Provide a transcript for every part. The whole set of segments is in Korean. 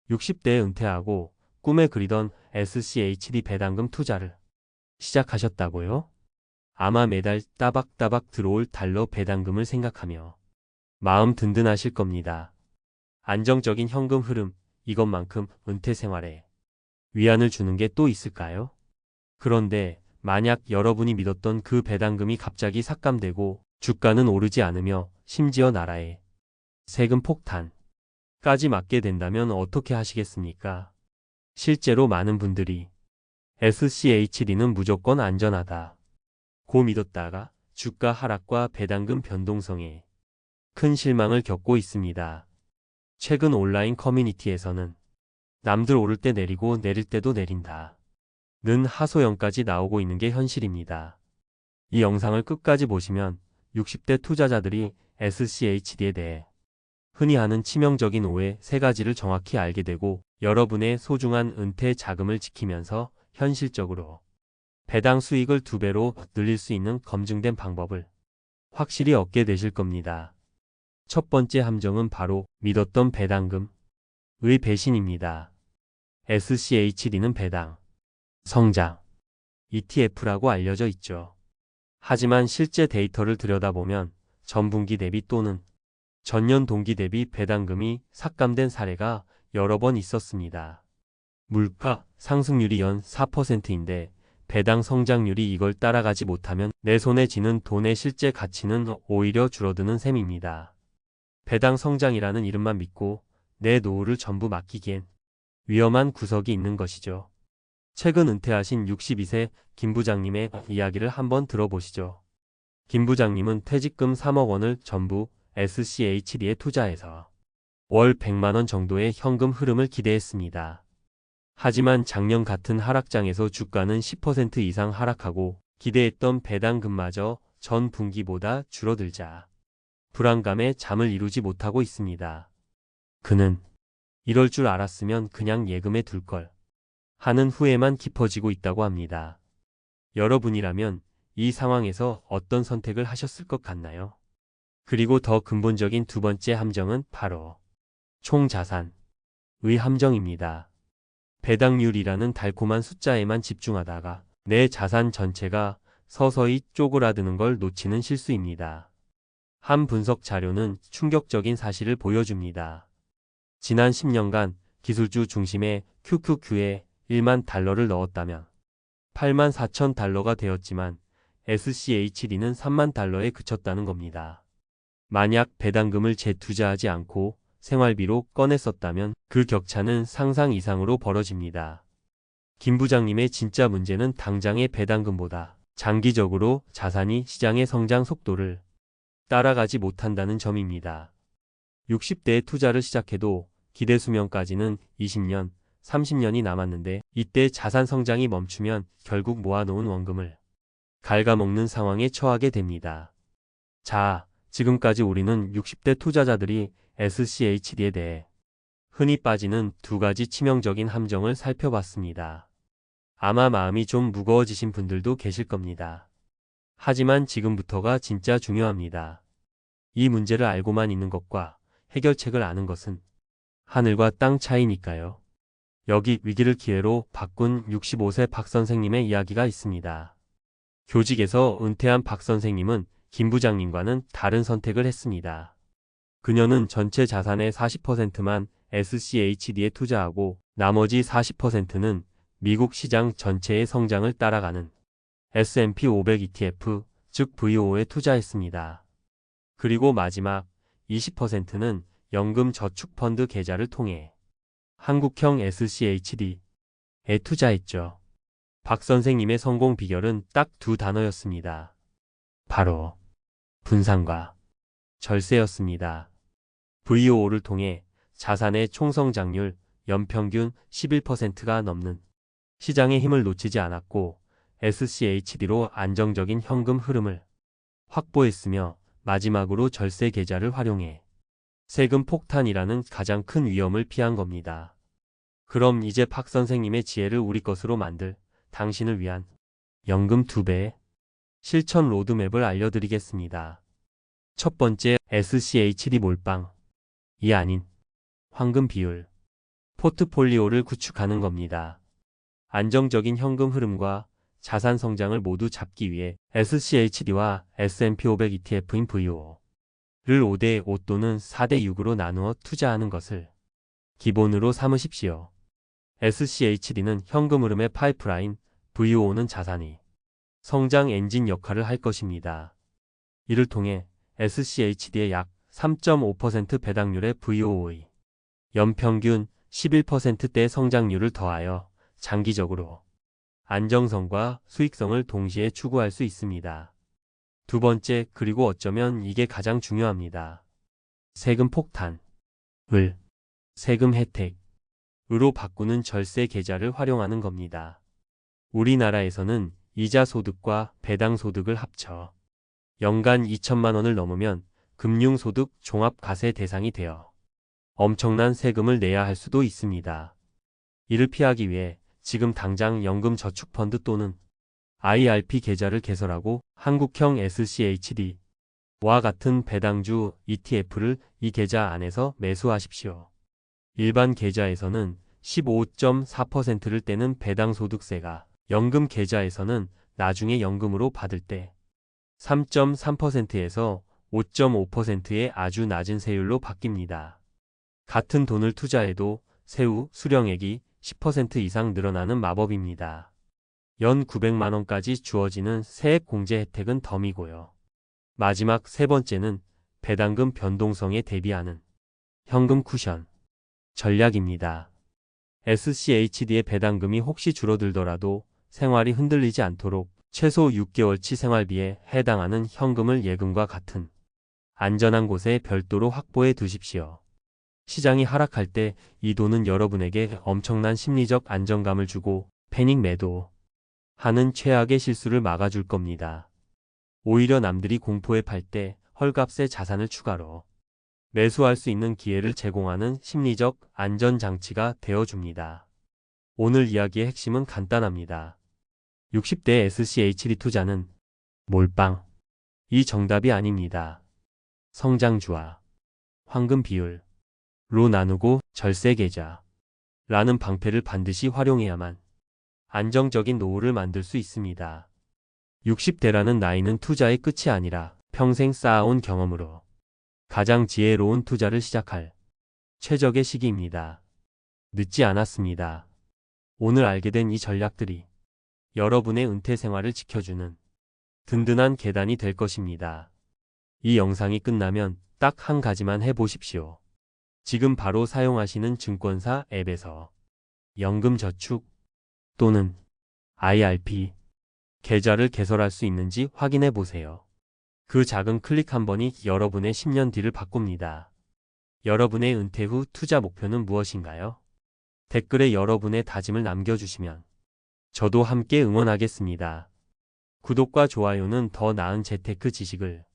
60대에 은퇴하고 꿈에 그리던 SCHD 배당금 투자를 시작하셨다고요? 아마 매달 따박따박 들어올 달러 배당금을 생각하며 마음 든든하실 겁니다. 안정적인 현금 흐름, 이것만큼 은퇴 생활에 위안을 주는 게 또 있을까요? 그런데 만약 여러분이 믿었던 그 배당금이 갑자기 삭감되고 주가는 오르지 않으며 심지어 나라의 세금 폭탄까지 맞게 된다면 어떻게 하시겠습니까? 실제로 많은 분들이 SCHD는 무조건 안전하다 고 믿었다가 주가 하락과 배당금 변동성에 큰 실망을 겪고 있습니다. 최근 온라인 커뮤니티에서는 남들 오를 때 내리고 내릴 때도 내린다 는 하소연까지 나오고 있는 게 현실입니다. 이 영상을 끝까지 보시면 60대 투자자들이 SCHD에 대해 흔히 하는 치명적인 오해 3가지를 정확히 알게 되고 여러분의 소중한 은퇴 자금을 지키면서 현실적으로 배당 수익을 2배로 늘릴 수 있는 검증된 방법을 확실히 얻게 되실 겁니다. 첫 번째 함정은 바로 믿었던 배당금의 배신입니다. SCHD는 배당, 성장, ETF라고 알려져 있죠. 하지만 실제 데이터를 들여다보면 전분기 대비 또는 전년 동기 대비 배당금이 삭감된 사례가 여러 번 있었습니다. 물가 상승률이 연 4%인데 배당 성장률이 이걸 따라가지 못하면 내 손에 쥐는 돈의 실제 가치는 오히려 줄어드는 셈입니다. 배당 성장이라는 이름만 믿고 내 노후를 전부 맡기기엔 위험한 구석이 있는 것이죠. 최근 은퇴하신 62세 김 부장님의 이야기를 한번 들어보시죠. 김 부장님은 퇴직금 3억 원을 전부 SCHD에 투자해서 월 100만 원 정도의 현금 흐름을 기대했습니다. 하지만 작년 같은 하락장에서 주가는 10% 이상 하락하고 기대했던 배당금마저 전 분기보다 줄어들자 불안감에 잠을 이루지 못하고 있습니다. 그는 이럴 줄 알았으면 그냥 예금에 둘걸 하는 후회만 깊어지고 있다고 합니다. 여러분이라면 이 상황에서 어떤 선택을 하셨을 것 같나요? 그리고 더 근본적인 두 번째 함정은 바로 총자산의 함정입니다. 배당률이라는 달콤한 숫자에만 집중하다가 내 자산 전체가 서서히 쪼그라드는 걸 놓치는 실수입니다. 한 분석 자료는 충격적인 사실을 보여줍니다. 지난 10년간 기술주 중심의 QQQ에 1만 달러를 넣었다면 8만 4천 달러가 되었지만 SCHD는 3만 달러에 그쳤다는 겁니다. 만약 배당금을 재투자하지 않고 생활비로 꺼내 썼다면 그 격차는 상상 이상으로 벌어집니다. 김 부장님의 진짜 문제는 당장의 배당금보다 장기적으로 자산이 시장의 성장 속도를 따라가지 못한다는 점입니다. 60대에 투자를 시작해도 기대 수명까지는 20년, 30년이 남았는데 이때 자산 성장이 멈추면 결국 모아놓은 원금을 갉아먹는 상황에 처하게 됩니다. 자, 지금까지 우리는 60대 투자자들이 SCHD에 대해 흔히 빠지는 2가지 치명적인 함정을 살펴봤습니다. 아마 마음이 좀 무거워지신 분들도 계실 겁니다. 하지만 지금부터가 진짜 중요합니다. 이 문제를 알고만 있는 것과 해결책을 아는 것은 하늘과 땅 차이니까요. 여기 위기를 기회로 바꾼 65세 박 선생님의 이야기가 있습니다. 교직에서 은퇴한 박 선생님은 김 부장님과는 다른 선택을 했습니다. 그녀는 전체 자산의 40%만 SCHD에 투자하고 나머지 40%는 미국 시장 전체의 성장을 따라가는 S&P 500 ETF, 즉 VO에 투자했습니다. 그리고 마지막 20%는 연금 저축펀드 계좌를 통해 한국형 SCHD에 투자했죠. 박 선생님의 성공 비결은 딱 2단어였습니다. 바로 분산과 절세였습니다. VO를 통해 자산의 총성장률 연평균 11%가 넘는 시장의 힘을 놓치지 않았고 SCHD로 안정적인 현금 흐름을 확보했으며 마지막으로 절세 계좌를 활용해 세금 폭탄이라는 가장 큰 위험을 피한 겁니다. 그럼 이제 박 선생님의 지혜를 우리 것으로 만들 당신을 위한 연금 2배의 실천 로드맵을 알려드리겠습니다. 첫 번째, SCHD 몰빵이 아닌 황금 비율. 포트폴리오를 구축하는 겁니다. 안정적인 현금 흐름과 자산 성장을 모두 잡기 위해 SCHD와 S&P 500 ETF인 VO를 5대5 또는 4대6으로 나누어 투자하는 것을 기본으로 삼으십시오. SCHD는 현금 흐름의 파이프라인, VO는 자산이 성장 엔진 역할을 할 것입니다. 이를 통해 SCHD의 약 3.5% 배당률의 VO의 연평균 11%대 성장률을 더하여 장기적으로 안정성과 수익성을 동시에 추구할 수 있습니다. 두 번째, 그리고 어쩌면 이게 가장 중요합니다. 세금 폭탄을 세금 혜택으로 바꾸는 절세 계좌를 활용하는 겁니다. 우리나라에서는 이자 소득과 배당 소득을 합쳐 연간 2천만 원을 넘으면 금융소득 종합과세 대상이 되어 엄청난 세금을 내야 할 수도 있습니다. 이를 피하기 위해 지금 당장 연금저축펀드 또는 IRP 계좌를 개설하고 한국형 SCHD와 같은 배당주 ETF를 이 계좌 안에서 매수하십시오. 일반 계좌에서는 15.4%를 떼는 배당소득세가 연금 계좌에서는 나중에 연금으로 받을 때 3.3%에서 5.5%의 아주 낮은 세율로 바뀝니다. 같은 돈을 투자해도 세후 수령액이 10% 이상 늘어나는 마법입니다. 연 900만 원까지 주어지는 세액 공제 혜택은 덤이고요. 마지막 세 번째는 배당금 변동성에 대비하는 현금 쿠션 전략입니다. SCHD의 배당금이 혹시 줄어들더라도 생활이 흔들리지 않도록 최소 6개월치 생활비에 해당하는 현금을 예금과 같은 안전한 곳에 별도로 확보해 두십시오. 시장이 하락할 때 이 돈은 여러분에게 엄청난 심리적 안정감을 주고 패닉 매도하는 최악의 실수를 막아줄 겁니다. 오히려 남들이 공포에 팔 때 헐값에 자산을 추가로 매수할 수 있는 기회를 제공하는 심리적 안전장치가 되어줍니다. 오늘 이야기의 핵심은 간단합니다. 60대 SCHD 투자는 몰빵이 정답이 아닙니다. 성장주와 황금 비율로 나누고 절세계좌라는 방패를 반드시 활용해야만 안정적인 노후를 만들 수 있습니다. 60대라는 나이는 투자의 끝이 아니라 평생 쌓아온 경험으로 가장 지혜로운 투자를 시작할 최적의 시기입니다. 늦지 않았습니다. 오늘 알게 된 이 전략들이 여러분의 은퇴 생활을 지켜주는 든든한 계단이 될 것입니다. 이 영상이 끝나면 딱 한 가지만 해보십시오. 지금 바로 사용하시는 증권사 앱에서 연금저축 또는 IRP 계좌를 개설할 수 있는지 확인해 보세요. 그 작은 클릭 한 번이 여러분의 10년 뒤를 바꿉니다. 여러분의 은퇴 후 투자 목표는 무엇인가요? 댓글에 여러분의 다짐을 남겨주시면 저도 함께 응원하겠습니다. 구독과 좋아요는 더 나은 재테크 지식을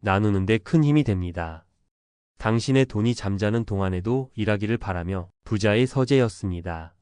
나누는 데 큰 힘이 됩니다. 당신의 돈이 잠자는 동안에도 일하기를 바라며 부자의 서재였습니다.